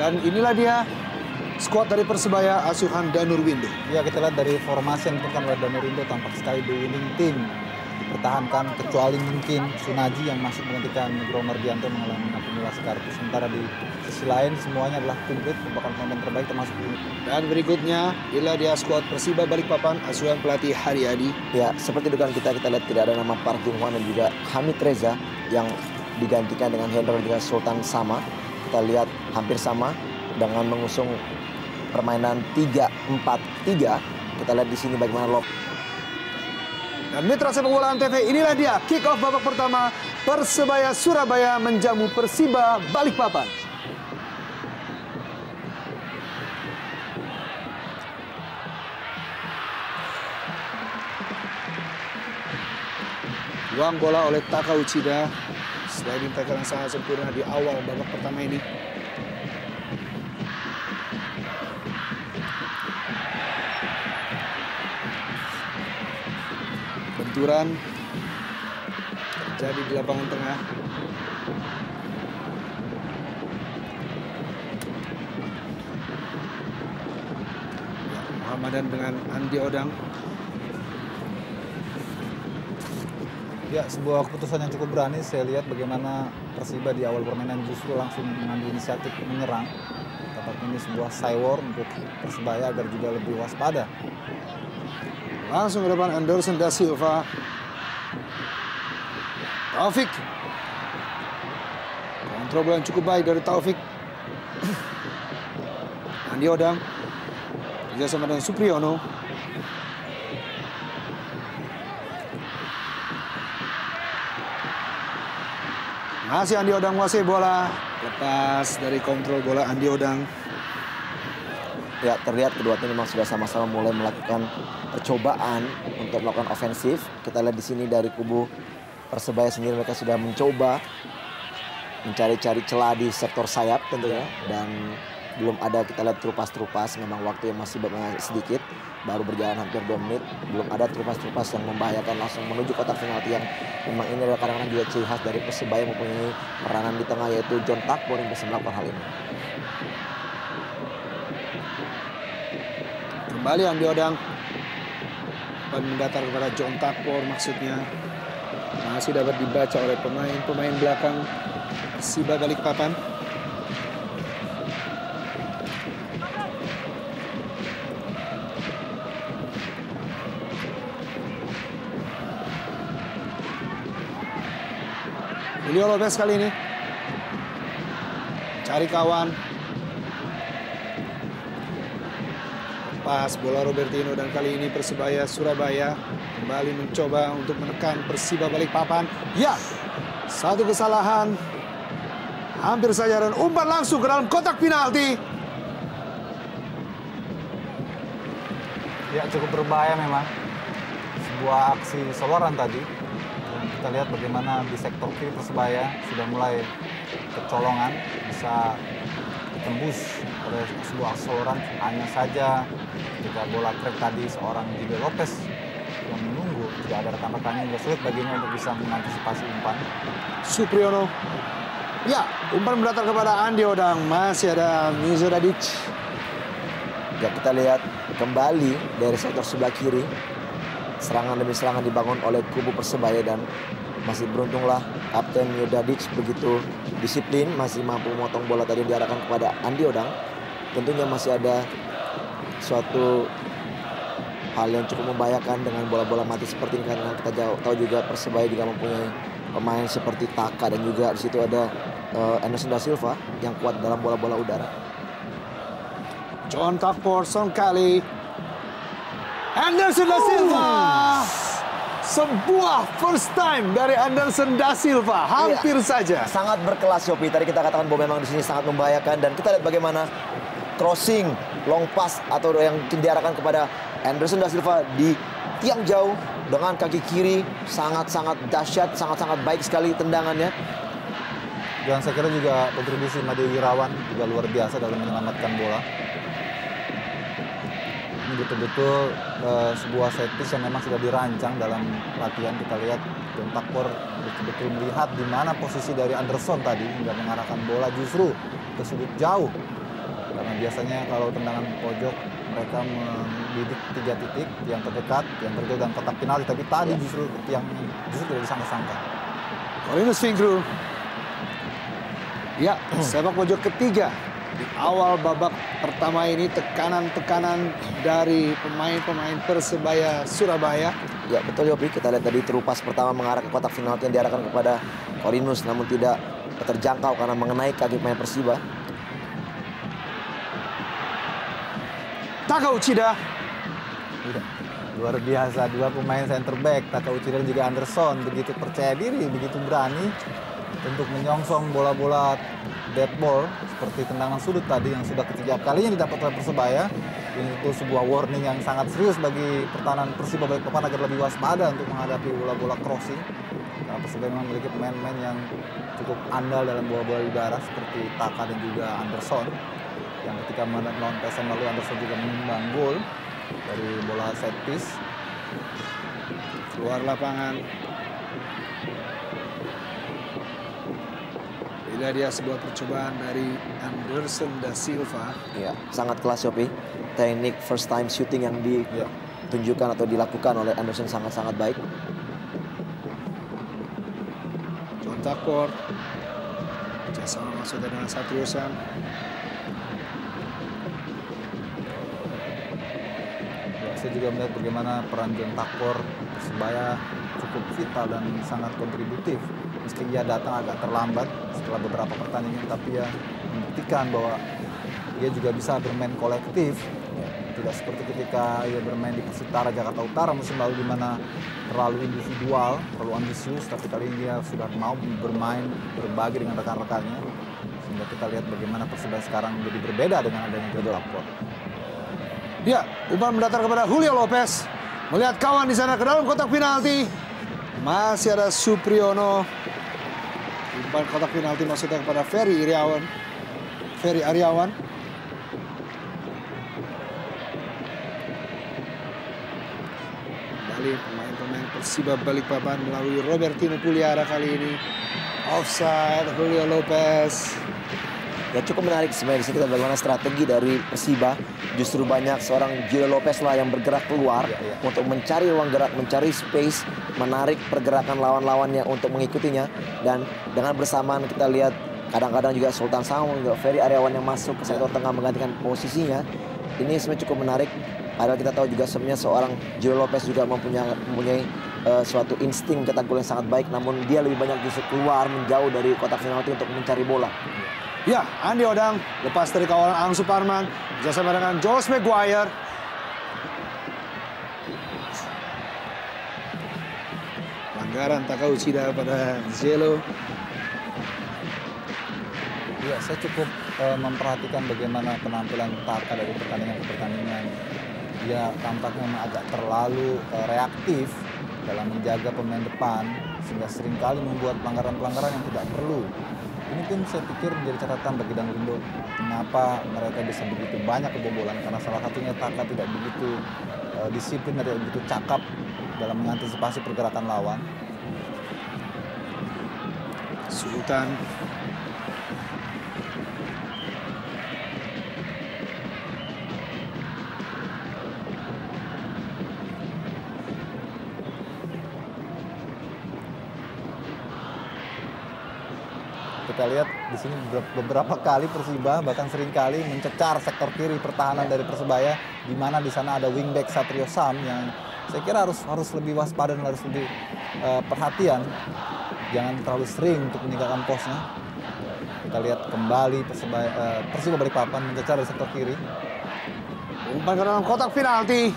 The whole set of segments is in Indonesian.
Dan inilah dia skuad dari Persebaya asuhan Danur Window. Ya, kita lihat dari formasi yang ditentukan oleh Danur Window tampak sekali the winning team dipertahankan, kecuali mungkin Sunaji yang masih menggantikan Nugroho Mardianto mengalami akumulasi kartu. Sementara di sisi lain semuanya adalah komplit, merupakan pemain terbaik termasuk ini. Dan berikutnya inilah dia skuad Persiba Balikpapan asuhan pelatih Haryadi. Ya, seperti dugaan kita lihat tidak ada nama Park Jung Hwan dan juga Hamid Reza yang digantikan dengan Hendro dan Sultan sama. Kita lihat hampir sama dengan mengusung permainan 3-4-3. Kita lihat di sini bagaimana Dan mitra sepak bola Antv, inilah dia kick off babak pertama. Persebaya Surabaya menjamu Persiba Balikpapan. Buang bola oleh Taka Uchida. Sliding tackle yang sangat sempurna di awal babak pertama ini. Benturan terjadi di lapangan tengah. Muhammadan dengan Andi Odang. Ya, sebuah keputusan yang cukup berani. Saya lihat bagaimana Persiba di awal permainan justru langsung mengambil inisiatif menyerang. Tampaknya ini sebuah cywar untuk Persebaya agar juga lebih waspada. Langsung ke depan Anderson da Silva. Taufik. Kontrol bola yang cukup baik dari Taufik. Andi Odang. Kerjasama dengan Supriyono. Masih Andi Odang menguasai bola. Lepas dari kontrol bola Andi Odang. Ya, terlihat kedua tim memang sudah sama-sama mulai melakukan percobaan untuk melakukan ofensif. Kita lihat di sini dari kubu Persebaya sendiri mereka sudah mencoba mencari-cari celah di sektor sayap tentunya, dan belum ada kita lihat terupas-terupas. Memang waktu yang masih sedikit, baru berjalan hampir 2 menit, belum ada terupas-terupas yang membahayakan langsung menuju kotak penalti yang memang ini adalah kadang-kadang juga ciri khas dari Persebaya mempunyai peranan di tengah, yaitu John Takbor yang bisa melakukan hal ini. Kembali Andi Odang. Mendatar kepada John Takbor maksudnya. Masih dapat dibaca oleh pemain belakang Persiba Balikpapan. Julio Lopez kali ini. Cari kawan. Pas bola Robertino, dan kali ini Persebaya Surabaya kembali mencoba untuk menekan Persiba Balikpapan. Ya, satu kesalahan. Hampir saja dan umpan langsung ke dalam kotak penalti. Ya, cukup berbahaya memang. Sebuah aksi soloran tadi. Dan kita lihat bagaimana di sektor kiri Persebaya sudah mulai kecolongan, bisa tembus oleh sebuah soloran. Hanya saja ketika bola track tadi seorang Julio Lopez yang menunggu, tidak ada rekan-rekannya, juga sulit baginya untuk bisa mengantisipasi umpan. Supriyono. Ya, umpan mendatar kepada Andi Odang. Masih ada Mizo Dadic. Ya, kita lihat kembali dari sektor sebelah kiri. Serangan demi serangan dibangun oleh kubu Persebaya, dan masih beruntunglah Kapten Yodadic begitu disiplin, masih mampu memotong bola tadi diarahkan kepada Andi Odang. Tentunya masih ada suatu hal yang cukup membahayakan dengan bola-bola mati seperti ini, karena kita tahu juga Persebaya juga mempunyai pemain seperti Taka, dan juga di situ ada Anderson da Silva yang kuat dalam bola-bola udara. John Takbor kali. Anderson da Silva. Sebuah first time dari Anderson da Silva. Hampir saja. Sangat berkelas, Yopi. Tadi kita katakan bahwa memang di sini sangat membahayakan, dan kita lihat bagaimana crossing, long pass atau yang diarahkan kepada Anderson da Silva di tiang jauh dengan kaki kiri, sangat-sangat dahsyat, sangat-sangat baik sekali tendangannya. Dan saya kira juga kontribusi Made Wirawan juga luar biasa dalam menyelamatkan bola. Ini betul-betul sebuah set piece yang memang sudah dirancang dalam latihan. Kita lihat John Takbor betul-betul melihat di mana posisi dari Anderson tadi hingga mengarahkan bola justru ke sudut jauh Karena biasanya kalau tendangan pojok mereka membidik 3 titik, yang terdekat, yang terjauh dan kotak penalti. Tapi tadi justru tidak disangka-sangka. Corinus Fingru. Ya, sepak pojok ketiga. Di awal babak pertama ini tekanan-tekanan dari pemain-pemain Persebaya Surabaya. Ya betul Yopi, kita lihat tadi terupas pertama mengarah ke kotak penalti yang diarahkan kepada Corinus, namun tidak terjangkau karena mengenai kaki pemain Persiba. Taka Uchida. Luar biasa, 2 pemain center back, Taka Uchida dan juga Anderson, begitu percaya diri, begitu berani untuk menyongsong bola-bola dead ball seperti tendangan sudut tadi yang sudah ketiga kalinya didapat oleh Persebaya. Ini itu sebuah warning yang sangat serius bagi pertahanan Persiba Balikpapan agar lebih waspada untuk menghadapi bola-bola crossing. Karena Persebaya memang memiliki pemain-pemain yang cukup andal dalam bola-bola di udara seperti Taka dan juga Anderson. Yang ketika melawan PSM lalu Anderson juga menyumbang gol dari bola set piece. Keluar lapangan. Bila dia sebuah percobaan dari Anderson da Silva. Ya, sangat kelas Yopi. Teknik first time shooting yang ditunjukkan atau dilakukan oleh Anderson sangat-sangat baik. John Takpor. Kerjasama maksudnya dengan Satrio Sam. Saya juga melihat bagaimana peran John Takpor Persebaya cukup vital dan sangat kontributif. Meski dia datang agak terlambat setelah beberapa pertandingan, tapi ya membuktikan bahwa dia juga bisa bermain kolektif. Tidak seperti ketika ia bermain di Persitara Jakarta Utara musim lalu di mana terlalu individual, terlalu ambisius, tapi kali ini dia sudah mau bermain berbagi dengan rekan-rekannya. Sehingga kita lihat bagaimana Persebaya sekarang menjadi berbeda dengan adanya John Takpor. Ya, umpan mendatar kepada Julio Lopez. Melihat kawan di sana ke dalam kotak penalti. Masih ada Supriyono. Umpan kotak penalti maksudnya kepada Ferry Aryawan. Kembali pemain-pemain Persiba Balikpapan melalui Robertino Puliara kali ini. Offside Julio Lopez. Ya cukup menarik sebenarnya di sini kita bagaimana strategi dari Persiba. Justru banyak seorang Julio Lopez lah yang bergerak keluar untuk mencari ruang gerak, mencari space, menarik pergerakan lawan-lawannya untuk mengikutinya. Dan dengan bersamaan kita lihat kadang-kadang juga Sultan Sanggong juga Ferry Aryawan yang masuk ke sektor tengah menggantikan posisinya. Ini sebenarnya cukup menarik. Padahal kita tahu juga sebenarnya seorang Julio Lopez juga mempunyai suatu insting mencetak gol yang sangat baik. Namun dia lebih banyak justru keluar menjauh dari kotak penalti untuk mencari bola. Ya, Andi Odang lepas dari kawalan Ang Suparman, bersama dengan Josh Maguire. Pelanggaran Taka Uchida pada Zelo. Ya, saya cukup memperhatikan bagaimana penampilan Taka dari pertandingan ke pertandingan. Dia tampaknya agak terlalu reaktif dalam menjaga pemain depan, sehingga seringkali membuat pelanggaran-pelanggaran yang tidak perlu. Ini pun saya pikir menjadi catatan bagi Danglindo. Mengapa mereka bisa begitu banyak kebobolan? Karena salah satunya Taka tidak begitu disiplin, tidak begitu cakap dalam mengantisipasi pergerakan lawan. Sultan. Kita lihat di sini beberapa kali Persiba bahkan seringkali mencecar sektor kiri pertahanan dari Persebaya, di mana di sana ada wingback Satrio Sam yang saya kira harus lebih waspada dan harus lebih perhatian, jangan terlalu sering untuk meninggalkan posnya. Kita lihat kembali Persiba Balikpapan mencecar dari sektor kiri. Umpan ke dalam kotak penalti.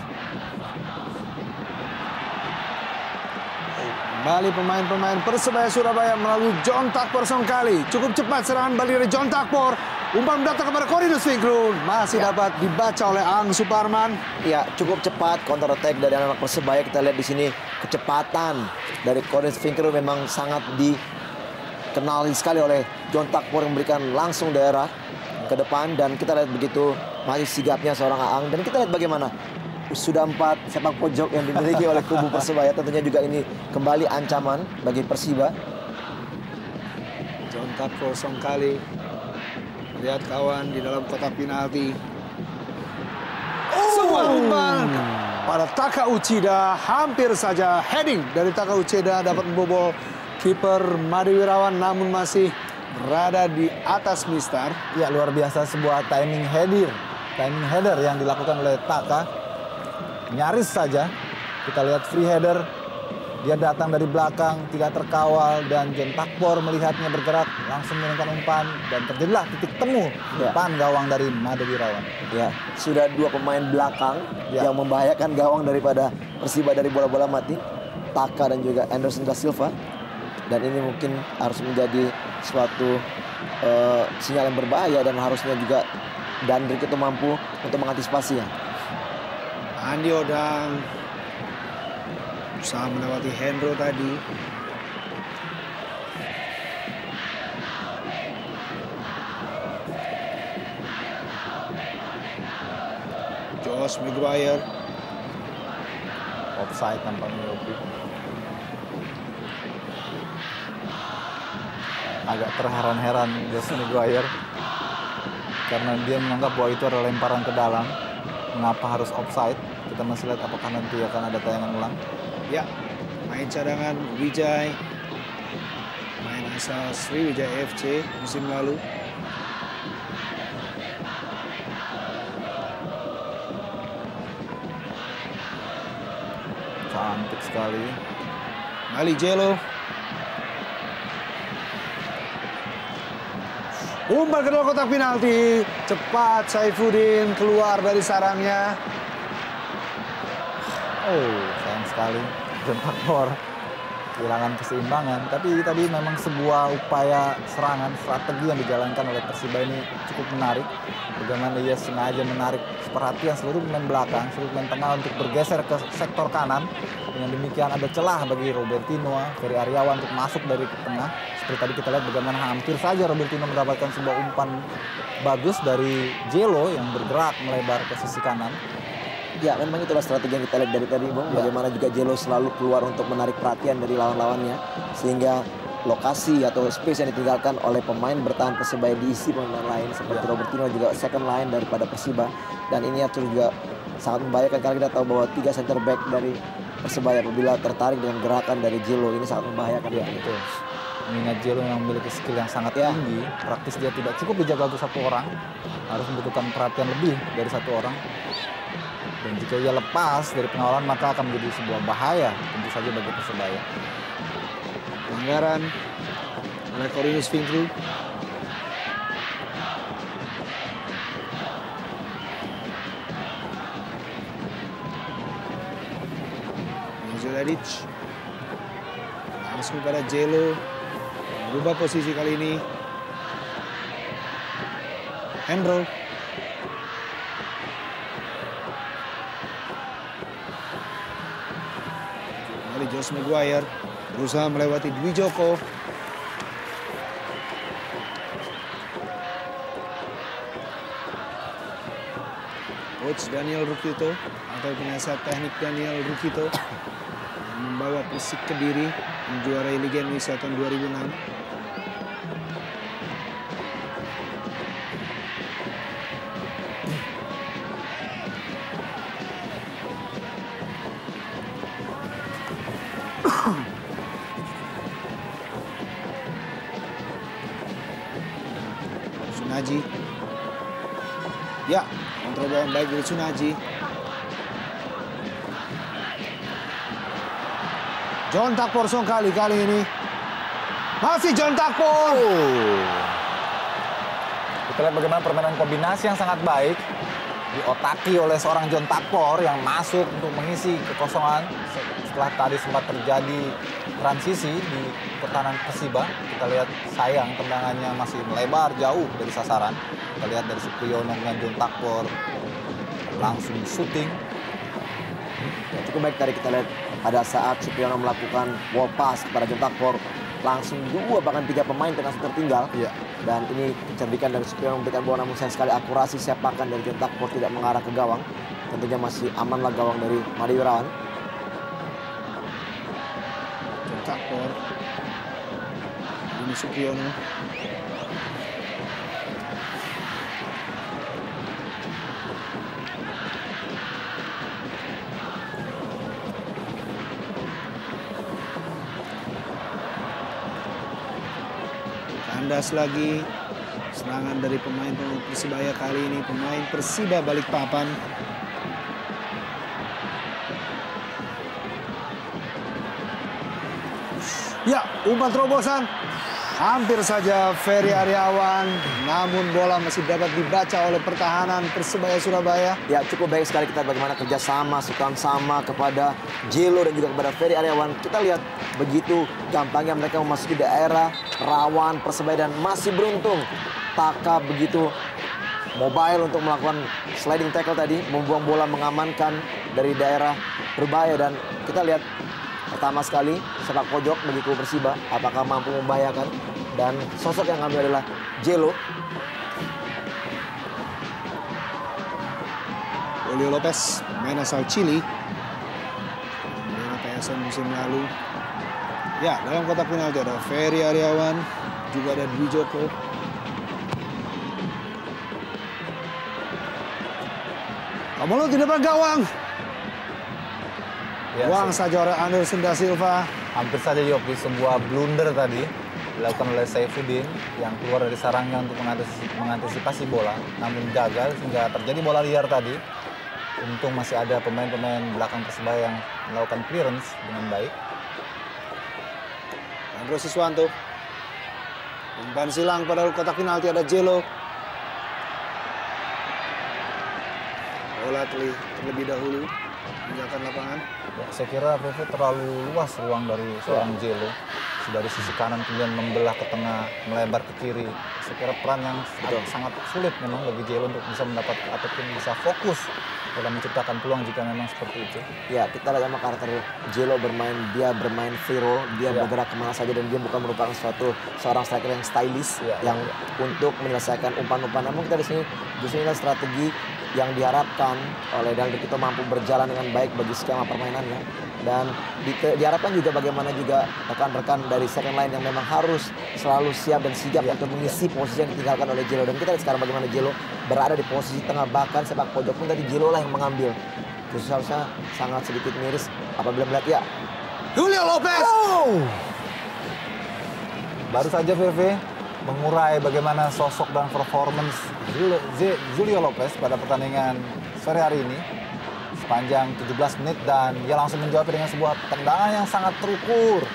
Kembali pemain-pemain Persebaya Surabaya melalui John Takpor Songkali. Cukup cepat serangan balik dari John Takpor. Umpan mendatang kepada Corinus Fingru. Masih dapat dibaca oleh Ang Suparman. Ya, cukup cepat counter attack dari anak Persebaya. Kita lihat di sini kecepatan dari Corinus Fingru memang sangat dikenali sekali oleh John Takpor yang memberikan langsung daerah ke depan. Dan kita lihat begitu masih sigapnya seorang Aang. Dan kita lihat bagaimana sudah 4 sepak pojok yang dimiliki oleh kubu Persebaya. Tentunya juga ini kembali ancaman bagi Persiba. John Takpor Songkali. Lihat kawan di dalam kotak penalti. Sebuah umpan pada Taka Uchida, hampir saja heading dari Taka Uchida dapat membobol kiper Made Wirawan, namun masih berada di atas mistar. Ya, luar biasa sebuah timing header yang dilakukan oleh Taka. Nyaris saja kita lihat free header. Dia datang dari belakang, tidak terkawal, dan John Takpor melihatnya bergerak, langsung menurunkan umpan, dan terjadilah titik temu depan gawang dari Made Wirawan. Ya, sudah dua pemain belakang yang membahayakan gawang daripada Persiba dari bola-bola mati, Taka dan juga Anderson da Silva. Dan ini mungkin harus menjadi suatu sinyal yang berbahaya, dan harusnya juga Dandrik itu mampu untuk mengantisipasinya. Andi Odang berusaha melewati Hendro tadi. Josh Maguire. Offside tampaknya Yopi. Agak terheran-heran Josh Maguire karena dia menganggap bahwa itu adalah lemparan ke dalam. Mengapa harus offside? Kita masih lihat apakah nanti akan ada tayangan ulang. Ya, main cadangan Wijay, main asal Sriwijaya FC musim lalu. Cantik sekali. Ali Jelo. Umpan kedua kotak penalti. Cepat Saifuddin keluar dari sarangnya. Oh, sayang sekali. John Takpor kehilangan keseimbangan. Tapi tadi memang sebuah upaya serangan, strategi yang dijalankan oleh Persiba ini cukup menarik. Bagaimana ia sengaja menarik perhatian seluruh pemain belakang, seluruh pemain tengah untuk bergeser ke sektor kanan. Dengan demikian ada celah bagi Robertino, Ferry Aryawan untuk masuk dari tengah. Seperti tadi kita lihat bagaimana hampir saja Robertino mendapatkan sebuah umpan bagus dari Jelo yang bergerak melebar ke sisi kanan. Ya, memang itulah strategi yang kita lihat dari tadi, Bung. Bagaimana juga Jelo selalu keluar untuk menarik perhatian dari lawan-lawannya, sehingga lokasi atau space yang ditinggalkan oleh pemain bertahan Persebaya diisi pemain lain seperti Robertino, juga second line daripada Persiba. Dan ini atur juga sangat membahayakan karena kita tahu bahwa 3 center back dari Persebaya apabila tertarik dengan gerakan dari Jelo ini sangat membahayakan. Ya, betul. Mengingat Jelo yang memiliki skill yang sangat tinggi, praktis dia tidak cukup dijaga untuk satu orang, harus membutuhkan perhatian lebih dari satu orang. Dan jika ia lepas dari pengawalan maka akan menjadi sebuah bahaya tentu saja bagi Persebaya. Pelanggaran oleh Cornelius Fintru. Zuladic langsung pada Jelo, berubah posisi kali ini. Hendro. Josh Maguire berusaha melewati Dwi Joko. Coach Daniel Rukito atau penasihat teknik Daniel Rukito membawa Persik Kediri menjuarai Liga Indonesia tahun 2006. Sunaji. Ya, kontrol bola yang baik dari Sunaji. John Takpor kali ini. Masih John Takpor. Kita lihat bagaimana permainan kombinasi yang sangat baik diotaki oleh seorang John Takpor yang masuk untuk mengisi kekosongan setelah tadi sempat terjadi transisi di pertahanan Persiba. Kita lihat sayang tendangannya masih melebar jauh dari sasaran. Kita lihat dari Supriyono dengan John Takpor langsung syuting. Ya, cukup baik tadi kita lihat pada saat Supriyono melakukan wall pass kepada John Takpor, langsung 2 bahkan 3 pemain langsung tertinggal. Iya. Dan ini kecerdikan dari Supriyono memberikan bola, namun sayang sekali akurasi sepakan dari John Takpor tidak mengarah ke gawang. Tentunya masih amanlah gawang dari Made Wirawan. John Takpor. Ini Supriyono. Kandas lagi. Serangan dari pemain Persibaya kali ini, pemain Persiba Balikpapan. Ya, umpan terobosan. Hampir saja Ferry Aryawan, namun bola masih dapat dibaca oleh pertahanan Persebaya Surabaya. Ya, cukup baik sekali kita bagaimana kerjasama, sukan sama kepada Jelo dan juga kepada Ferry Aryawan. Kita lihat begitu gampangnya mereka memasuki daerah rawan Persebaya dan masih beruntung Taka begitu mobile untuk melakukan sliding tackle tadi, membuang bola mengamankan dari daerah berbahaya. Dan kita lihat pertama sekali sepak pojok bagi kubu Persiba, apakah mampu membahayakan, dan sosok yang kami adalah Jelo. Julio Lopez, pemain asal Chili, pemain PSM musim lalu. Ya, dalam kotak penalti ada Ferry Aryawan, juga ada Dwi Joko. Kamolo di depan gawang. Ya, Buang saja oleh Anderson da Silva. hampir saja Yopi sebuah blunder tadi dilakukan oleh Saifuddin yang keluar dari sarangnya untuk mengantisipasi bola, namun gagal sehingga terjadi bola liar tadi. Untung masih ada pemain-pemain belakang Persebaya yang melakukan clearance dengan baik. Andro Siswanto. Umpan silang pada kotak penalti ada Jelo. Bola terlebih dahulu meninggalkan lapangan. Ya, saya kira VV terlalu luas ruang dari seorang Jelo. Dari sisi kanan kemudian membelah ke tengah, melebar ke kiri. Saya kira peran yang sangat sulit memang bagi Jelo untuk bisa mendapat ataupun bisa fokus dalam menciptakan peluang jika memang seperti itu. Ya, kita lihat sama karakter Jelo dia bermain free roll, dia bergerak kemana saja, dan dia bukan merupakan seorang striker yang stylish yang untuk menyelesaikan umpan-umpan. Namun kita di sini justru inilah strategi yang diharapkan oleh Daniel Rikito mampu berjalan dengan baik bagi skema permainannya. Dan diharapkan juga bagaimana juga rekan-rekan dari second line yang memang harus selalu siap dan sigap untuk mengisi posisi yang ditinggalkan oleh Jelo. Dan kita lihat sekarang bagaimana Jelo berada di posisi tengah, bahkan sepak pojok pun tadi Jelo lah yang mengambil. Justru harusnya sangat sedikit miris apabila melihat Julio Lopez. Baru saja VV mengurai bagaimana sosok dan performance Julio Lopez pada pertandingan sore hari ini sepanjang 17 menit, dan dia langsung menjawab dengan sebuah tendangan yang sangat terukur,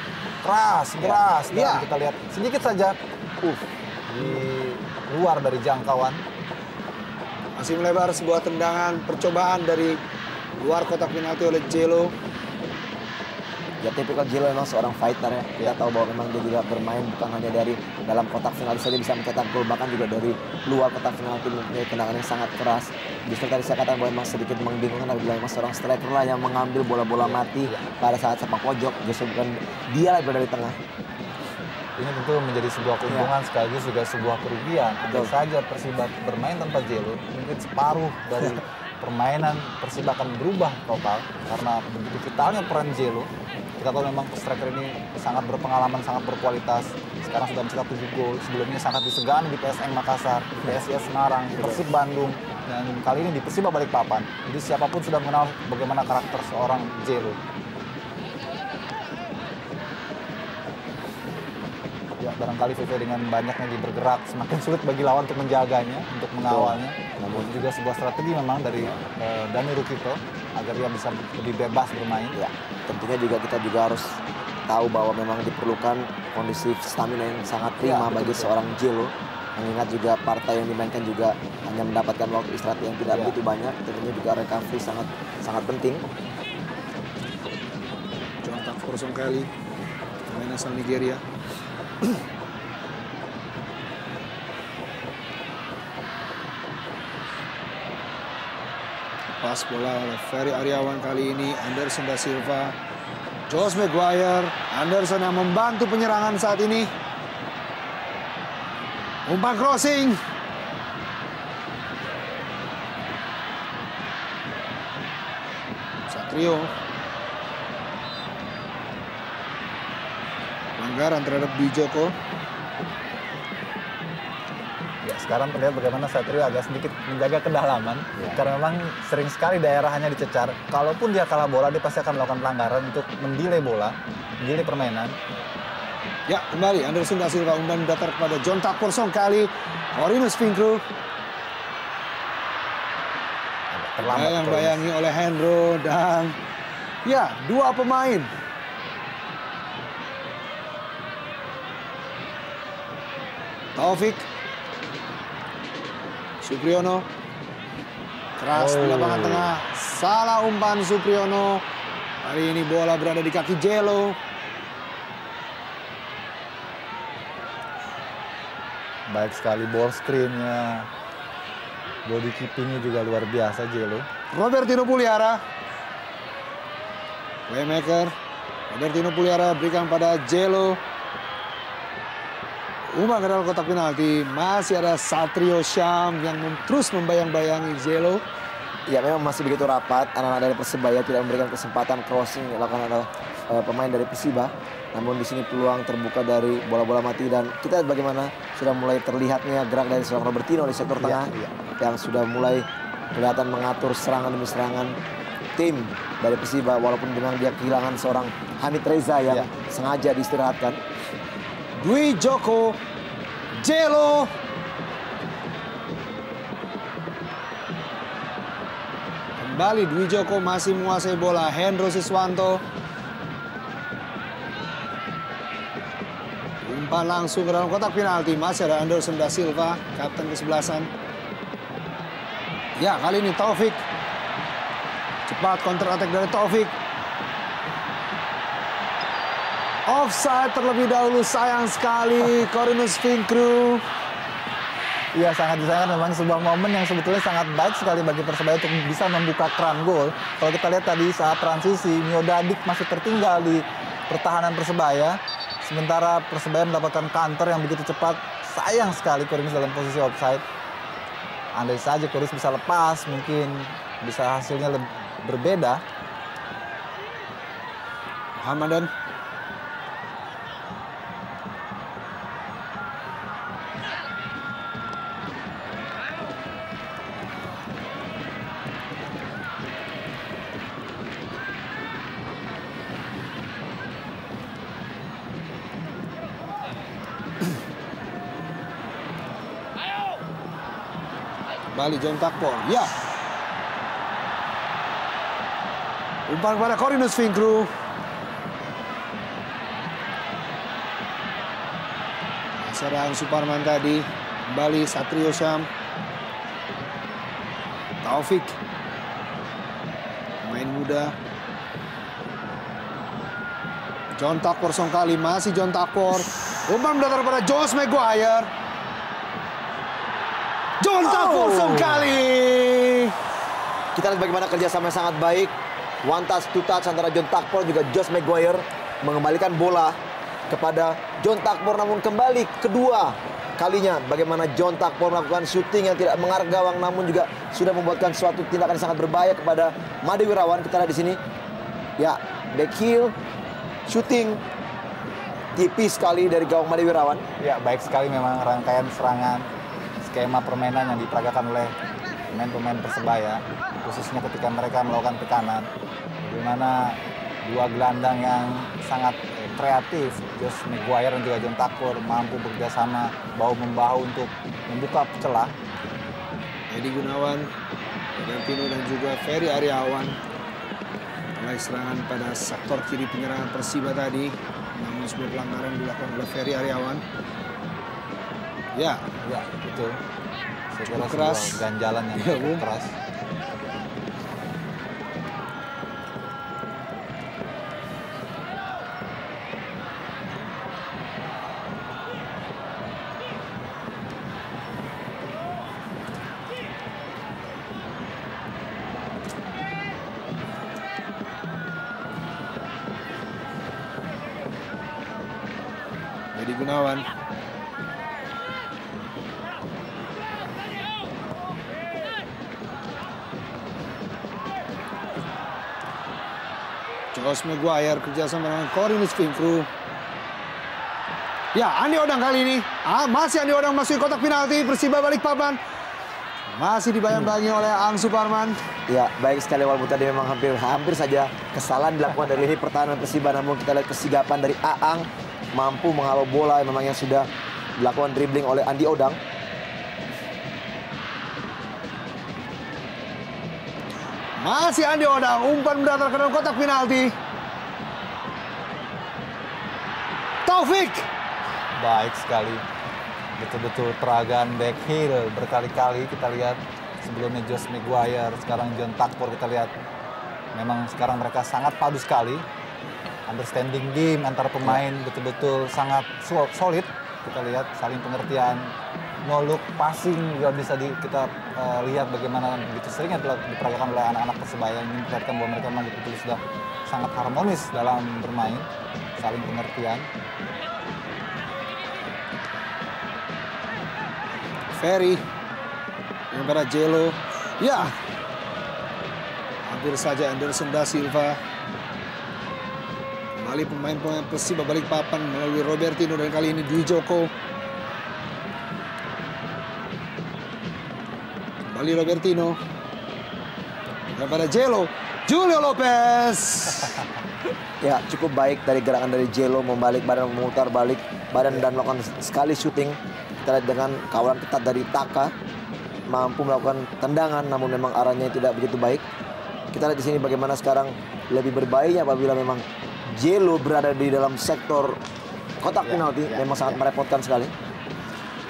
keras, dan kita lihat sedikit saja di luar dari jangkauan. Masih melebar sebuah tendangan percobaan dari luar kotak penalti oleh Jelo. Ya, tipikal Jelo memang seorang fighter ya. Kita tahu bahwa memang dia juga bermain bukan hanya dari dalam kotak penalti saja bisa mencetak gol, bahkan juga dari luar kotak penalti mempunyai tendangan yang sangat keras. Justru tadi saya katakan bahwa memang sedikit membingungkan apabila memang seorang striker lah yang mengambil bola-bola mati pada saat sepak pojok, justru bukan dia yang berada di tengah. Ini tentu menjadi sebuah keuntungan sekaligus juga sebuah kerugian. Andai saja Persiba bermain tanpa Jelo, mungkin separuh dari permainan Persiba akan berubah total karena begitu vitalnya peran Jelo. Kita tahu memang striker ini sangat berpengalaman, sangat berkualitas. Sekarang sudah mencetak 7 gol. Sebelumnya sangat disegani di PSM Makassar, di PSIS Semarang, di Persib Bandung, dan kali ini di Persiba Balikpapan. Jadi siapapun sudah mengenal bagaimana karakter seorang Jelo. Ya, barangkali VV dengan banyaknya dia bergerak semakin sulit bagi lawan untuk menjaganya, untuk mengawalnya. Namun juga sebuah strategi memang dari Daniel Rikito agar dia bisa lebih bebas bermain. Ya, tentunya kita juga harus tahu bahwa memang diperlukan kondisi stamina yang sangat prima bagi seorang Jelo. Mengingat juga partai yang dimainkan juga hanya mendapatkan waktu istirahat yang tidak begitu banyak. Tentunya juga recovery sangat penting. Contak Korson kali, pemain asal Nigeria. Pas bola oleh Ferry Aryawan kali ini, Anderson da Silva, Josh Maguire, Anderson yang membantu penyerangan saat ini. Umpan crossing. Satrio. Pelanggaran terhadap Dwi Joko. Ya, sekarang terlihat bagaimana Satrio agak sedikit menjaga kedalaman karena memang sering sekali daerahnya dicecar. Kalaupun dia kalah bola, dia pasti akan melakukan pelanggaran untuk mendelay bola, mendelay permainan. Ya, kembali Anderson da Silva umpan datar kepada John Takpor kali. Corinus Finkru. Bayang-bayangi oleh Hendro dan ya, 2 pemain. Taufik. Supriyono. Keras di lapangan tengah. Salah umpan Supriyono. Hari ini bola berada di kaki Jelo. Baik sekali ball screen-nya. Body keeping-nya juga luar biasa Jelo. Robertino Puliara. Playmaker. Robertino Puliara berikan pada Jelo. Umpan ke dalam kotak penalti. Masih ada Satrio Syam yang terus membayang-bayangi Jelo. Ya memang masih begitu rapat. Anak-anak dari Persebaya tidak memberikan kesempatan crossing yang dilakukan oleh pemain dari Persiba. Namun di sini peluang terbuka dari bola-bola mati dan kita lihat bagaimana sudah mulai terlihatnya gerak dari seorang Robertino di sektor tengah yang sudah mulai kelihatan mengatur serangan demi serangan tim dari Persiba walaupun memang dia kehilangan seorang Hamid Reza yang sengaja diistirahatkan. Dwi Joko Jelo. Kembali Dwi Joko masih menguasai bola. Hendro Siswanto. Umpan langsung ke dalam kotak penalti. Masih ada Anderson da Silva, kapten kesebelasan. Ya, kali ini Taufik. Cepat counter attack dari Taufik. Offside terlebih dahulu, sayang sekali. Corinus Finkru. Iya, sangat disayangkan, memang sebuah momen yang sebetulnya sangat baik sekali bagi Persebaya untuk bisa membuka keran gol. Kalau kita lihat tadi saat transisi, Mio Dadik masih tertinggal di pertahanan Persebaya. Sementara Persebaya mendapatkan counter yang begitu cepat. Sayang sekali Corinus dalam posisi offside. Andai saja Corinus bisa lepas, mungkin bisa hasilnya berbeda. Hamadan. Kembali John Takpor, ya. Umpan kepada Corinus Finkru. Serang Suparman tadi. Kembali Satrio Syam. Taufik. Pemain muda. John Takpor kali, masih John Takpor. Umpan mendatar pada Josh Maguire. John Takpor kali. Kita lihat bagaimana kerjasama yang sangat baik. One touch, two touch antara John Takpor juga Josh Maguire mengembalikan bola kepada John Takpor. Namun kembali kedua kalinya bagaimana John Takpor melakukan syuting yang tidak mengarah gawang, namun juga sudah membuatkan suatu tindakan yang sangat berbahaya kepada Made Wirawan. Kita lihat di sini, ya, back heel, syuting tipis sekali dari gawang Made Wirawan. Ya, baik sekali memang rangkaian serangan, skema permainan yang diperagakan oleh pemain-pemain Persebaya, khususnya ketika mereka melakukan tekanan. Bagaimana dua gelandang yang sangat kreatif, Josh Maguire dan juga John Takpor, mampu bekerjasama bahu-membahu untuk membuka celah. Edi Gunawan, Valentino dan juga Ferry Aryawan mulai serangan pada sektor kiri penyerangan Persiba tadi, namun sebuah pelanggaran dilakukan oleh Ferry Aryawan. Ya, betul. Saya kira keras, sebuah ganjalan yang cukup keras. Edi Gunawan. Josh Maguire kerjasama dengan Corinus Finkru. Ya, Andi Odang kali ini. Masih Andi Odang masuk kotak penalti. Persiba Balikpapan. Masih dibayang-bayangi oleh Ang Suparman. Ya, baik sekali walaupun tadi memang hampir saja kesalahan dilakukan dari lini pertahanan Persiba. Namun kita lihat kesigapan dari Aang mampu menghalau bola yang memang yang sudah dilakukan dribbling oleh Andi Odang. Masih Andi Odang, umpan mendatar ke dalam kotak penalti. Taufik. Baik sekali. Betul-betul peragaan back heel berkali-kali kita lihat. Sebelumnya Josh Maguire, sekarang John Takpor kita lihat. Memang sekarang mereka sangat padu sekali. Understanding game antara pemain betul-betul sangat solid. Kita lihat saling pengertian. No look passing juga bisa kita lihat bagaimana begitu seringnya diperagakan oleh anak-anak Persebaya. Ini memperlihatkan bahwa mereka memang betul-betul sudah sangat harmonis dalam bermain. Saling pengertian. Ferry kepada Jello, ya hampir saja Anderson da Silva. Kembali pemain-pemain Persiba Balikpapan melalui Robertino dan kali ini Dwi Joko. Kembali Robertino kepada Jello, Julio Lopez. Ya, cukup baik dari gerakan dari Jello, membalik badan, memutar balik badan dan melakukan sekali syuting. Kita lihat dengan kawalan ketat dari Taka, mampu melakukan tendangan namun memang arahnya tidak begitu baik. Kita lihat di sini bagaimana sekarang lebih berbahaya apabila memang Jello berada di dalam sektor kotak penalti, memang sangat merepotkan sekali.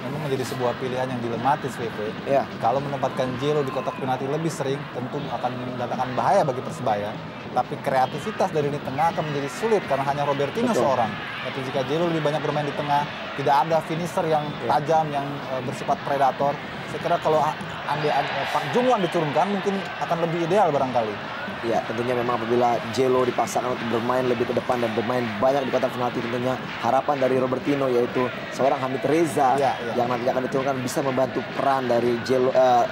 Memang menjadi sebuah pilihan yang dilematis, VP. Ya. Kalau menempatkan Jello di kotak penalti lebih sering, tentu akan mendatangkan bahaya bagi Persebaya. Tapi kreativitas dari lini tengah akan menjadi sulit karena hanya Robertino seorang. Tapi jika Jello lebih banyak bermain di tengah, tidak ada finisher yang tajam, yang bersifat predator. Saya kira kalau Pak Jungwan diturunkan mungkin akan lebih ideal barangkali. Ya, tentunya memang apabila Jello dipaksakan untuk bermain lebih ke depan dan bermain banyak di kotak penalti, tentunya harapan dari Robertino yaitu seorang Hamid Reza yang nanti akan diturunkan bisa membantu peran dari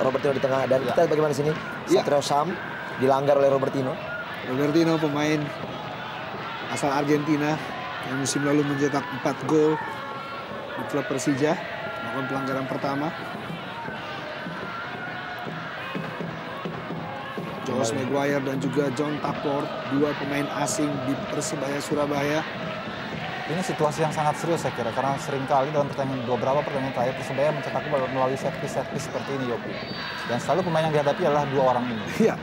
Robertino di tengah. Dan kita lihat bagaimana di sini Satrio Sam dilanggar oleh Robertino. Robertino pemain asal Argentina yang musim lalu mencetak 4 gol di klub Persija, melakukan pelanggaran pertama. Josh Maguire dan juga John Takpor, dua pemain asing di Persebaya Surabaya. Ini situasi yang sangat serius saya kira karena seringkali dalam beberapa pertandingan terakhir Persebaya mencetak gol melalui set piece seperti ini, Yopi. Dan selalu pemain yang dihadapi adalah dua orang ini. Iya.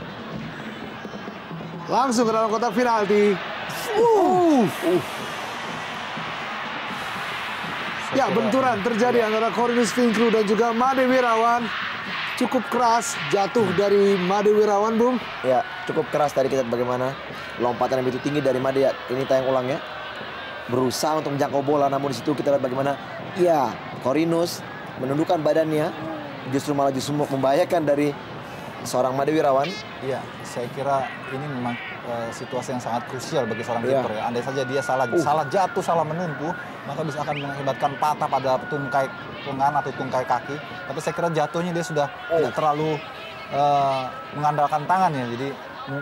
Langsung ke dalam kotak penalti. Ya, benturan terjadi antara Cornelius Finkru dan juga Made Wirawan. Cukup keras jatuh dari Made Wirawan, Bung. Ya, cukup keras tadi kita lihat bagaimana lompatan yang begitu tinggi dari Made. Ya, ini tayang ulangnya. Berusaha untuk menjangkau bola, namun di situ kita lihat bagaimana Cornelius menundukkan badannya, justru membahayakan dari seorang Made Wirawan. Iya, saya kira ini memang situasi yang sangat krusial bagi seorang kiper ya. Andai saja dia salah jatuh, salah menumpu, maka bisa akan mengakibatkan patah pada tungkai lengan atau tungkai kaki. Tapi saya kira jatuhnya dia sudah tidak terlalu mengandalkan tangan ya. Jadi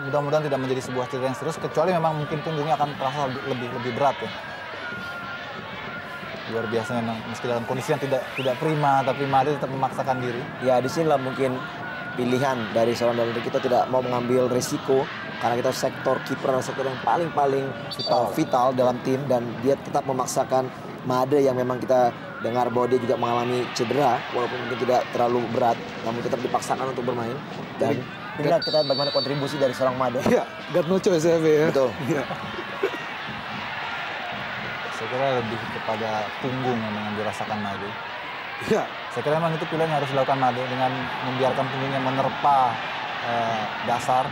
mudah-mudahan tidak menjadi sebuah cedera yang serius, kecuali memang mungkin punggungnya akan terasa lebih berat ya. Luar biasa memang, meski dalam kondisi yang tidak prima, tapi Made tetap memaksakan diri. Ya, disinilah mungkin pilihan dari seorang dari kita tidak mau mengambil risiko karena kita sektor kiper adalah sektor yang paling vital dalam tim dan dia tetap memaksakan Made yang memang kita dengar bahwa dia juga mengalami cedera walaupun mungkin tidak terlalu berat namun tetap dipaksakan untuk bermain dan kita bagaimana kontribusi dari seorang Made. Iya, got no choice ya. Betul. Ya. Saya kira lebih kepada punggung yang dirasakan Made. Iya. Saya kira memang itu pilihan yang harus dilakukan Made dengan membiarkan punggungnya menerpa dasar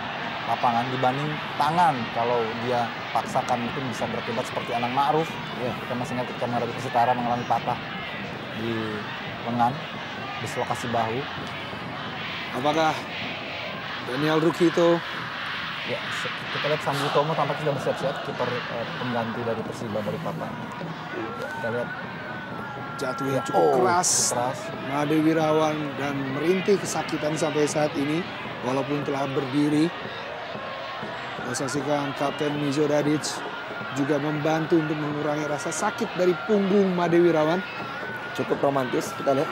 lapangan dibanding tangan. Kalau dia paksakan mungkin bisa berakibat seperti Anang Ma'ruf. Ya, kita masih ingat ketika menghadapi Persitara mengalami patah di lengan, dislokasi bahu. Apakah Daniel Rukito? Ya, kita lihat Sambu Tomo tampaknya sudah bersiap-siap, kiper pengganti dari Persiba Balikpapan. Ya, kita lihat Jatuhnya cukup keras. Made Wirawan dan merintih kesakitan sampai saat ini walaupun telah berdiri. Kita saksikan Kapten Mizo Dadic juga membantu untuk mengurangi rasa sakit dari punggung Made Wirawan. Cukup romantis kita lihat.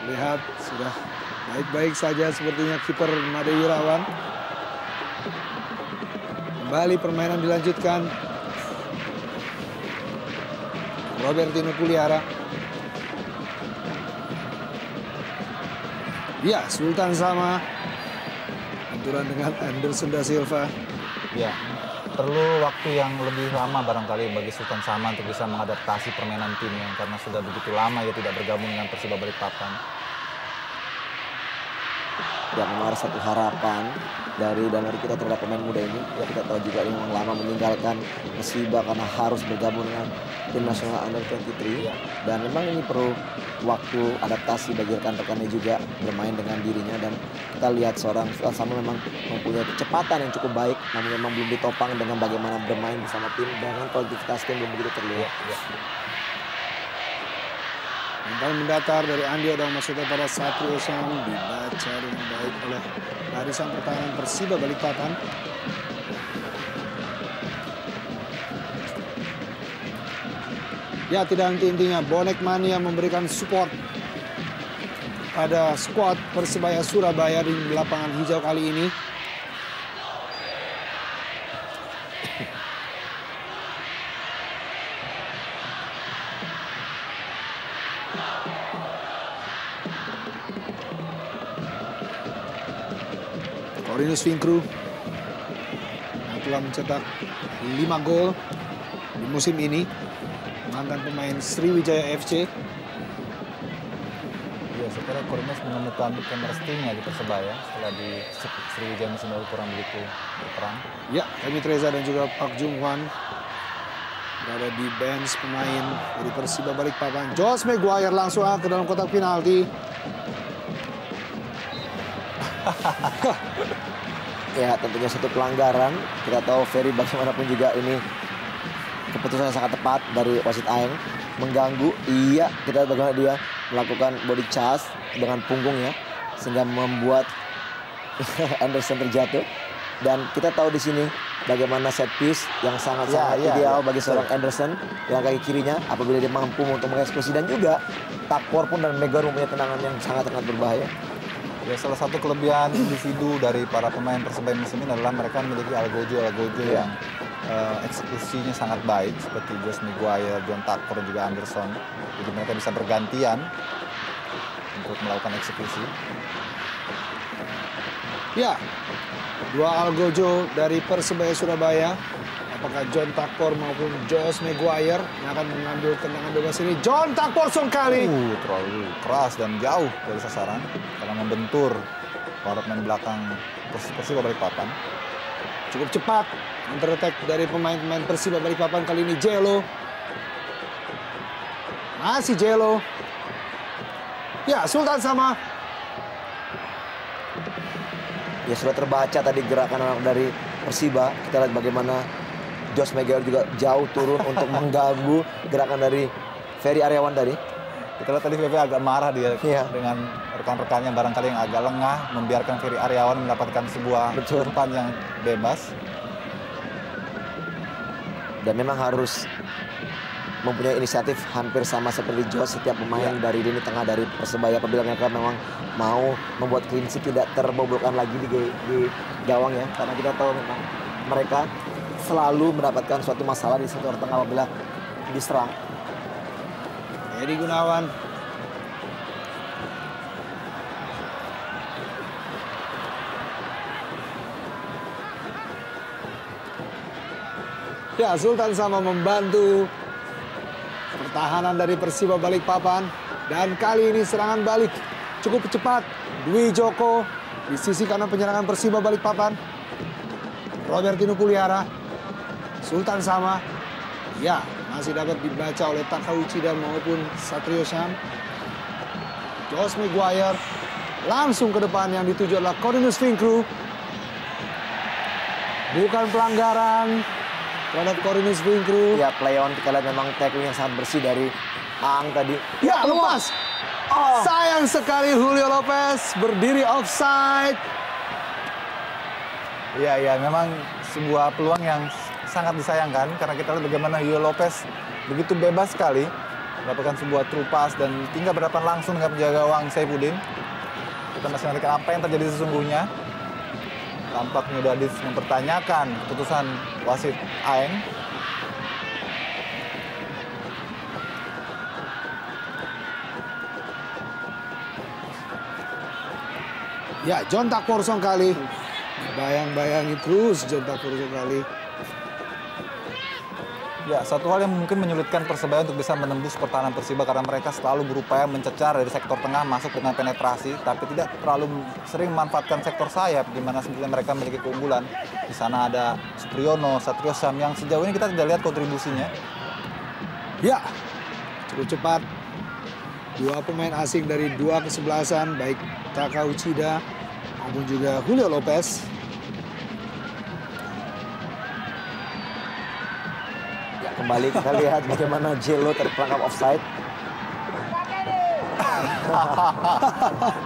Lihat Baik-baik saja sepertinya kiper Made Wirawan. Kembali permainan dilanjutkan. Robertino Puliara. Ya, Sultan Sama. Benturan dengan Anderson da Silva. Ya, perlu waktu yang lebih lama barangkali bagi Sultan Sama untuk bisa mengadaptasi permainan timnya karena sudah begitu lama ya tidak bergabung dengan Persiba Balikpapan. Dan memang ada satu harapan dari kita terhadap pemain muda ini. Ya, kita tahu juga ini memang lama meninggalkan Persiba karena harus bergabung dengan tim nasional Under 23. Dan memang ini perlu waktu adaptasi bagi rekan-rekannya juga bermain dengan dirinya. Dan kita lihat seorang Sultan Sama memang mempunyai kecepatan yang cukup baik, namun memang belum ditopang dengan bagaimana bermain bersama tim dengan kolektivitas tim belum begitu terlihat. Umpan mendatar dari Andi Odang maksudnya pada Satrio Sam dibaca dengan baik oleh barisan pertahanan Persiba Balikpapan. Ya, tidak henti-hentinya bonek mania memberikan support pada skuad Persebaya Surabaya di lapangan hijau kali ini. Corinus Finkru yang telah mencetak 5 gol di musim ini, mantan pemain Sriwijaya FC. Ya, saya kira Corinus menemukan chemistry-nya di Persebaya setelah di Sriwijaya musim lalu kurang begitu berperan. Ya, Emi Treza dan juga Park Jung Hwan berada di bench pemain dari Persiba Balikpapan. Josh Maguire langsung ke dalam kotak penalti. Ya, tentunya satu pelanggaran. Kita tahu Ferry bagaimanapun juga ini keputusan yang sangat tepat dari wasit Aeng, mengganggu. Iya, kita lihat bagaimana dia melakukan body charge dengan punggungnya sehingga membuat Anderson terjatuh. Dan kita tahu di sini bagaimana set piece yang sangat-sangat ideal bagi seorang Anderson yang kaki kirinya apabila dia mampu untuk mengeksekusi, dan juga Takpor pun dan Megor mempunyai tendangan yang sangat-sangat berbahaya. Ya, salah satu kelebihan individu dari para pemain Persebaya musim ini adalah mereka memiliki algojo yang eksekusinya sangat baik seperti Josh Maguire, John Takpor, juga Anderson. Jadi mereka bisa bergantian untuk melakukan eksekusi. Ya, 2 algojo dari Persebaya Surabaya. Apakah John Takpor maupun Josh Maguire yang akan mengambil tendangan bebas ini? John Takpor sekali. Terlalu keras dan jauh dari sasaran karena membentur para pemain belakang Persiba Balikpapan. Cukup cepat counter attack dari pemain-pemain Persiba Balikpapan kali ini. Jelo. Masih Jelo. Ya, Sultan Sama. Ya, sudah terbaca tadi gerakan anak dari Persiba. Kita lihat bagaimana Josh Maguire juga jauh turun untuk mengganggu gerakan dari Ferry Aryawan tadi. Kita lihat tadi VV agak marah dia dengan rekan-rekannya barangkali yang agak lengah membiarkan Ferry Aryawan mendapatkan sebuah umpan yang bebas. Dan memang harus mempunyai inisiatif hampir sama seperti Josh setiap pemain dari lini tengah dari Persebaya apabila mereka memang mau membuat clean sheet tidak terbobolkan lagi di gawang ya, karena kita tahu memang mereka selalu mendapatkan suatu masalah di sektor tengah apabila diserang. Edi Gunawan. Ya, Sultan Sama membantu pertahanan dari Persiba Balikpapan. Dan kali ini serangan balik cukup cepat. Dwi Joko di sisi kanan penyerangan Persiba Balikpapan. Robertino Puliara. Sultan Sama. Ya, masih dapat dibaca oleh Takauchi dan maupun Satrio Sam. Josh Maguire langsung ke depan, yang dituju adalah Corinus Finkru. Bukan pelanggaran terhadap Corinus Finkru. Ya, play on kita lihat memang tackling yang sangat bersih dari Ang tadi. Ya, lepas. Sayang sekali Julio Lopez berdiri offside. Iya, memang sebuah peluang yang sangat disayangkan karena kita lihat bagaimana Julio Lopez begitu bebas sekali mendapatkan sebuah true pass dan tinggal berhadapan langsung dengan penjaga gawang Saifuddin. Kita masih nantikan apa yang terjadi sesungguhnya. Tampaknya Dadic mempertanyakan keputusan wasit Aeng. Ya, John Takpor kali. Bayang-bayangi terus John Takpor kali. Ya, satu hal yang mungkin menyulitkan Persebaya untuk bisa menembus pertahanan Persiba karena mereka selalu berupaya mencecar dari sektor tengah masuk dengan penetrasi, tapi tidak terlalu sering memanfaatkan sektor sayap di mana sebetulnya mereka memiliki keunggulan. Di sana ada Supriyono, Satrio Sam yang sejauh ini kita tidak lihat kontribusinya. Ya, cukup cepat. Dua pemain asing dari dua kesebelasan, baik Taka Uchida maupun juga Julio Lopez. Kembali kita lihat bagaimana Jelo terperangkap offside.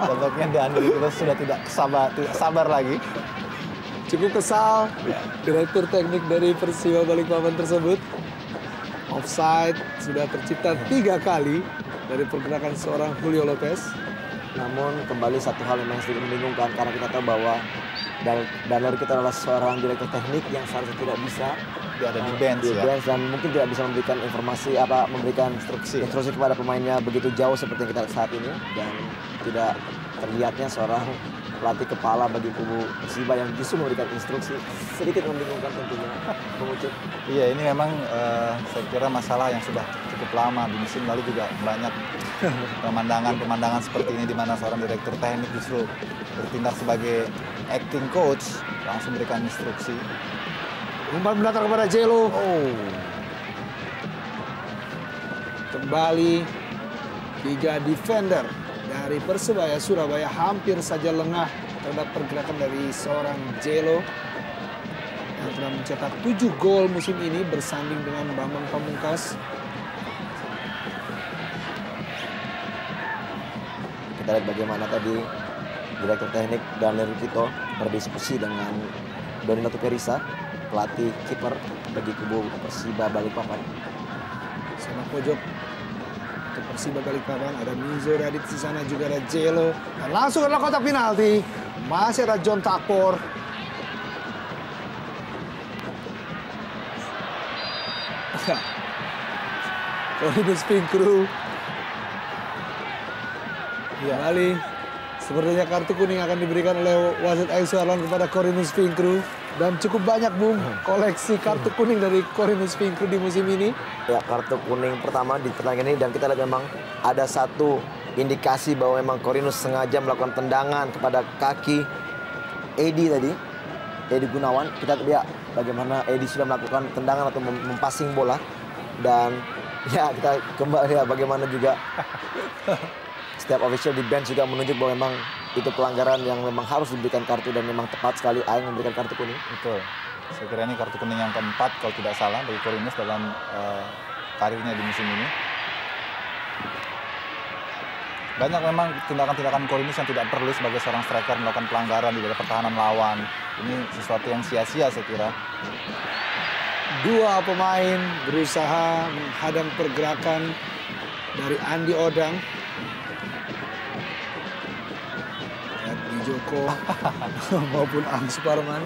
Tampaknya Deandri kita sudah tidak sabar lagi. Cukup kesal direktur teknik dari Persiba Balikpapan tersebut. Offside sudah tercipta 3 kali dari pergerakan seorang Julio Lopez. Namun kembali satu hal yang sedikit membingungkan karena kita tahu bahwa Danler kita adalah seorang direktur teknik yang seharusnya tidak bisa Dia ada di bench ya. dan mungkin tidak bisa memberikan informasi memberikan instruksi kepada pemainnya begitu jauh seperti yang kita lihat saat ini, dan tidak terlihatnya seorang pelatih kepala bagi kubu Persiba yang justru memberikan instruksi. Sedikit membingungkan tentunya. Mengucap. Iya, ini memang saya kira masalah yang sudah cukup lama. Di musim lalu juga banyak pemandangan seperti ini di mana seorang direktur teknik justru bertindak sebagai acting coach, langsung memberikan instruksi. Umpan mendatar kepada Jelo. Kembali 3 defender dari Persebaya Surabaya hampir saja lengah terhadap pergerakan dari seorang Jelo yang telah mencetak 7 gol musim ini bersanding dengan Bambang Pamungkas. Kita lihat bagaimana tadi direktur teknik Danler Kito berdiskusi dengan Doni Latuperisa, pelatih kiper bagi kubu Persiba Balikpapan. Sana pojok untuk Persiba Balikpapan ada Mizo Dadic, di sana juga ada Jelo, dan langsung adalah kotak penalti. Masih ada John Takpor. Corinus Pinkru. Kembali sepertinya kartu kuning akan diberikan oleh wasit Ayu Suharlan kepada Corinus Pinkru. Dan cukup banyak, Bung, koleksi kartu kuning dari Corinus Pinkru di musim ini. Ya, kartu kuning pertama di pertandingan ini, dan kita lihat memang ada satu indikasi bahwa memang Corinus sengaja melakukan tendangan kepada kaki Edi tadi, Edi Gunawan. Kita lihat bagaimana Edi sudah melakukan tendangan atau mempassing bola, dan ya kita kembali ya bagaimana juga setiap official di bench juga menunjuk bahwa memang itu pelanggaran yang memang harus diberikan kartu, dan memang tepat sekali Aeng memberikan kartu kuning. Betul. Saya kira ini kartu kuning yang keempat kalau tidak salah bagi Corinus dalam karirnya di musim ini. Banyak memang tindakan-tindakan Corinus yang tidak perlu sebagai seorang striker melakukan pelanggaran di dalam pertahanan lawan. Ini sesuatu yang sia-sia saya kira. 2 pemain berusaha menghadang pergerakan dari Andi Odang. Joko maupun Ang Suparman.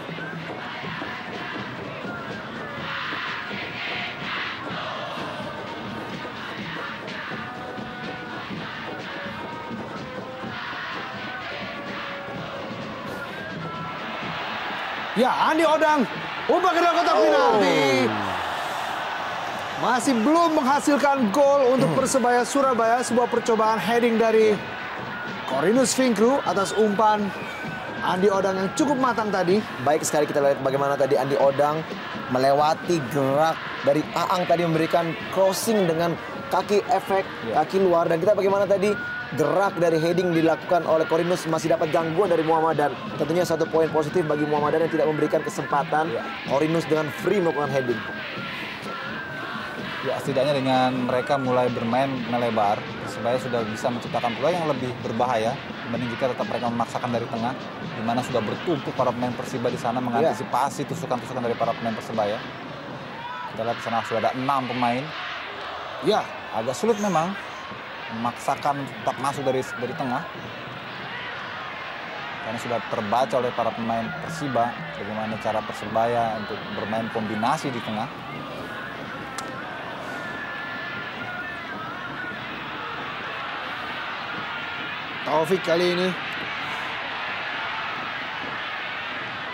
Ya, Andi Odang umpan ke dalam kotak penalti. Masih belum menghasilkan gol untuk Persebaya Surabaya. Sebuah percobaan heading dari Corinus Pinkru atas umpan Andi Odang yang cukup matang tadi. Baik sekali kita lihat bagaimana tadi Andi Odang melewati gerak dari Aang tadi, memberikan crossing dengan kaki efek, kaki luar. Dan kita bagaimana tadi gerak dari heading dilakukan oleh Corinus masih dapat gangguan dari Muhammadan. Tentunya satu poin positif bagi Muhammadan yang tidak memberikan kesempatan Corinus dengan free melakukan heading. Ya, setidaknya dengan mereka mulai bermain melebar, Persebaya sudah bisa menciptakan peluang yang lebih berbahaya dibanding jika tetap mereka memaksakan dari tengah, di mana sudah bertumpuk para pemain Persiba di sana mengantisipasi tusukan-tusukan dari para pemain Persebaya. Kita lihat di sana sudah ada 6 pemain. Ya, agak sulit memang memaksakan tetap masuk dari tengah. karena sudah terbaca oleh para pemain Persiba bagaimana cara Persebaya untuk bermain kombinasi di tengah. Taufik kali ini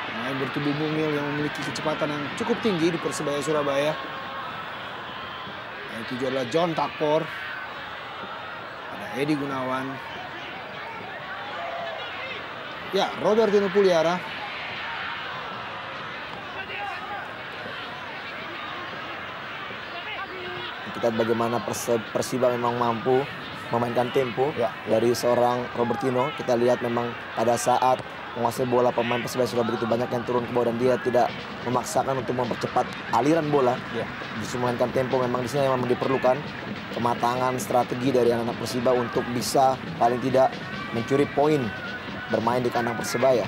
pemain bertubuh mungil yang memiliki kecepatan yang cukup tinggi di Persebaya Surabaya. Yang tujuh adalah John Takpor, ada Edi Gunawan, ya Robertino Puliara, Kita lihat bagaimana Persiba memang mampu memainkan tempo dari seorang Robertino. Kita lihat memang pada saat menguasai bola pemain Persebaya sudah begitu banyak yang turun ke bawah dan dia tidak memaksakan untuk mempercepat aliran bola. Justru memainkan tempo. Memang di sini memang diperlukan kematangan strategi dari anak-anak Persiba untuk bisa paling tidak mencuri poin bermain di kandang Persebaya.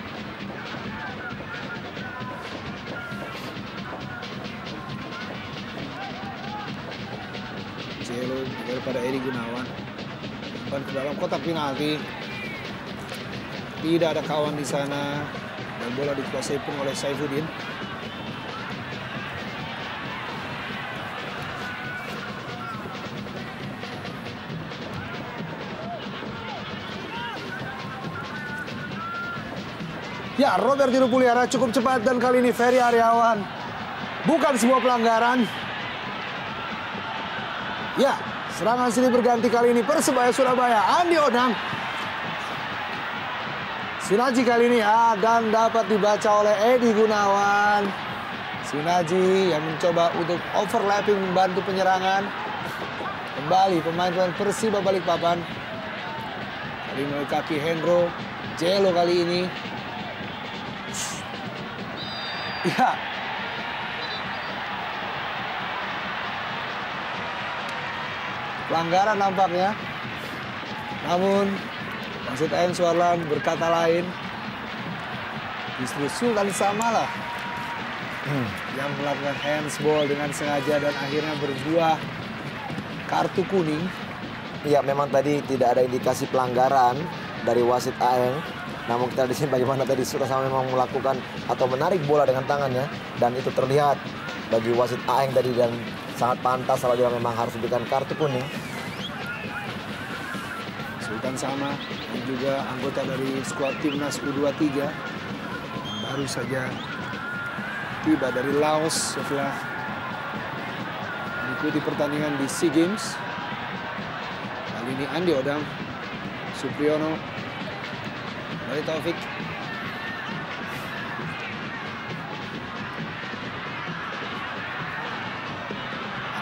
Cielo daripada Edi Gunawan ke dalam kotak penalti. Tidak ada kawan di sana dan bola dikuasai pun oleh Saifuddin. Ya, Robertino Puliara cukup cepat dan kali ini Ferry Aryawan. Bukan sebuah pelanggaran. Ya, serangan silih berganti kali ini Persebaya Surabaya. Andi Odang. Sinaji kali ini dan dapat dibaca oleh Edi Gunawan. Sinaji yang mencoba untuk overlapping membantu penyerangan. Kembali pemain-pemain Persiba Balikpapan. Kali ini oleh kaki Hendro. Jelo kali ini. Ya. Pelanggaran nampaknya. Namun Wasit AM Suarlan berkata lain. Justru Sultan Samalah yang melakukan handsball dengan sengaja dan akhirnya berbuah kartu kuning. Iya, memang tadi tidak ada indikasi pelanggaran dari wasit AM. Namun kita di sini bagaimana tadi Sultan Samalah memang melakukan atau menarik bola dengan tangannya dan itu terlihat bagi wasit AM tadi dan sangat pantas kalau dia memang harus diberikan kartu kuning. Sultan Sama dan juga anggota dari skuad timnas U23 yang baru saja tiba dari Laos setelah mengikuti pertandingan di SEA Games. Kali ini Andi Odang, Supriyono, dari Taufik.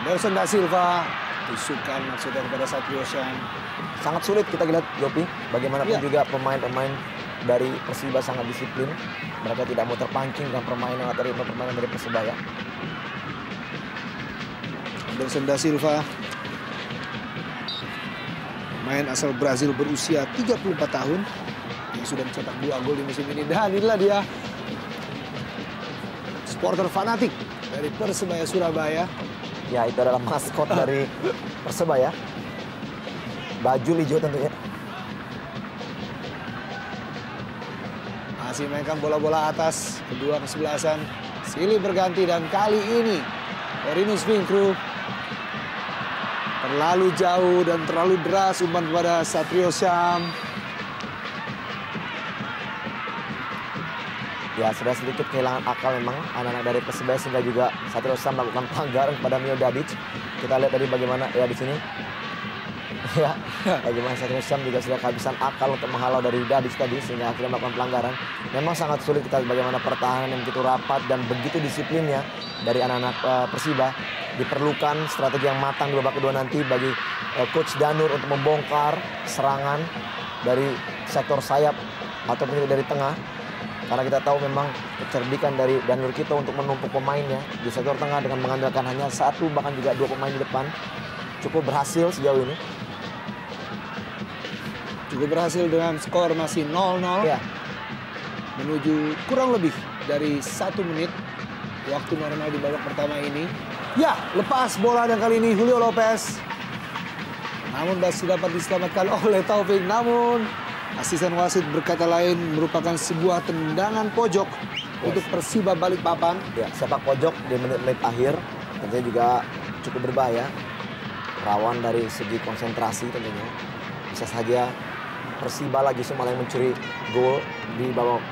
Anderson Da Silva, tusukan maksudnya kepada Satrio Syam. Sangat sulit kita lihat, Yopi. Bagaimanapun juga pemain-pemain dari Persiba sangat disiplin. Mereka tidak mau terpancing dengan permainan atau permainan dari Persebaya. Anderson Da Silva, pemain asal Brazil berusia 34 tahun yang sudah mencetak 2 gol di musim ini. Dan inilah dia supporter fanatik dari Persebaya Surabaya. Ya, itu adalah maskot dari Persebaya. Baju hijau tentunya. Masih mainkan bola-bola atas, kedua kesebelasan. Silih berganti dan kali ini Orinus Vinkru terlalu jauh dan terlalu deras umpan kepada Satrio Syam. Ya, sudah sedikit kehilangan akal memang anak-anak dari Persebaya sehingga juga Satrio Syam melakukan pelanggaran kepada Mio Dadic. Kita lihat tadi bagaimana ya di sini. Ya, bagaimana Satrio Syam juga sudah kehabisan akal untuk menghalau dari Dadic tadi sehingga akhirnya melakukan pelanggaran. Memang sangat sulit kita bagaimana pertahanan yang begitu rapat dan begitu disiplinnya dari anak-anak Persiba. Diperlukan strategi yang matang di babak kedua nanti bagi Coach Danur untuk membongkar serangan dari sektor sayap ataupun dari tengah. Karena kita tahu memang kecerdikan dari Danur kita untuk menumpuk pemainnya di sektor tengah dengan mengandalkan hanya 1 bahkan juga 2 pemain di depan. Cukup berhasil sejauh ini. Cukup berhasil dengan skor masih 0-0. Ya. Menuju kurang lebih dari 1 menit waktu normal di babak pertama ini. Ya, lepas bola dan kali ini Julio Lopez. Namun masih dapat diselamatkan oleh Taufik. Namun Asisten wasit berkata lain merupakan sebuah tendangan pojok untuk Persiba Balikpapan. Ya, sepak pojok di menit-menit akhir tentunya juga cukup berbahaya. Rawan dari segi konsentrasi tentunya. Bisa saja Persiba lagi malah yang mencuri gol di babak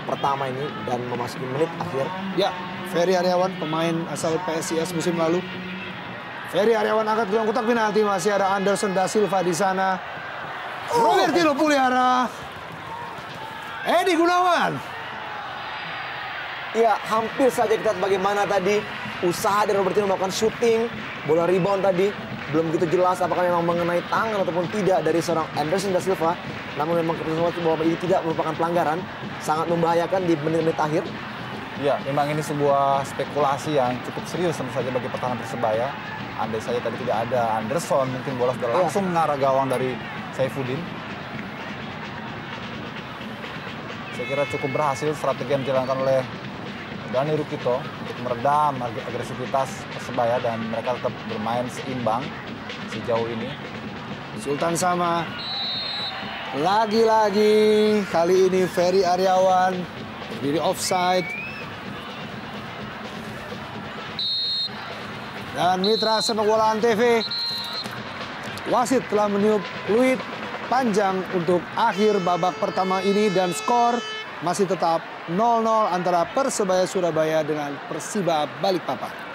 pertama ini dan memasuki menit akhir. Ya, Ferry Aryawan, pemain asal PSIS musim lalu. Ferry Aryawan angkat ke kotak penalti, masih ada Anderson da Silva di sana. Robertino Puliara. Edi Gunawan. Ya, hampir saja kita lihat bagaimana tadi usaha dari Robertino melakukan shooting, bola rebound tadi. Belum begitu jelas apakah memang mengenai tangan ataupun tidak dari seorang Anderson da Silva. Namun memang keputusan wasit bahwa ini tidak merupakan pelanggaran, sangat membahayakan di menit-menit akhir. Ya, memang ini sebuah spekulasi yang cukup serius tentu saja bagi pertahanan Persebaya. Andai saja tadi tidak ada Anderson, mungkin bola sudah langsung mengarah gawang dari Saifuddin. Saya kira cukup berhasil strategi yang dijalankan oleh Dani Rukito untuk meredam agresivitas Persebaya dan mereka tetap bermain seimbang sejauh ini. Sultan Sama. Lagi-lagi kali ini Ferry Aryawan berdiri offside. Dan mitra sepak bola Antv, wasit telah meniup peluit panjang untuk akhir babak pertama ini dan skor masih tetap 0-0 antara Persebaya Surabaya dengan Persiba Balikpapan.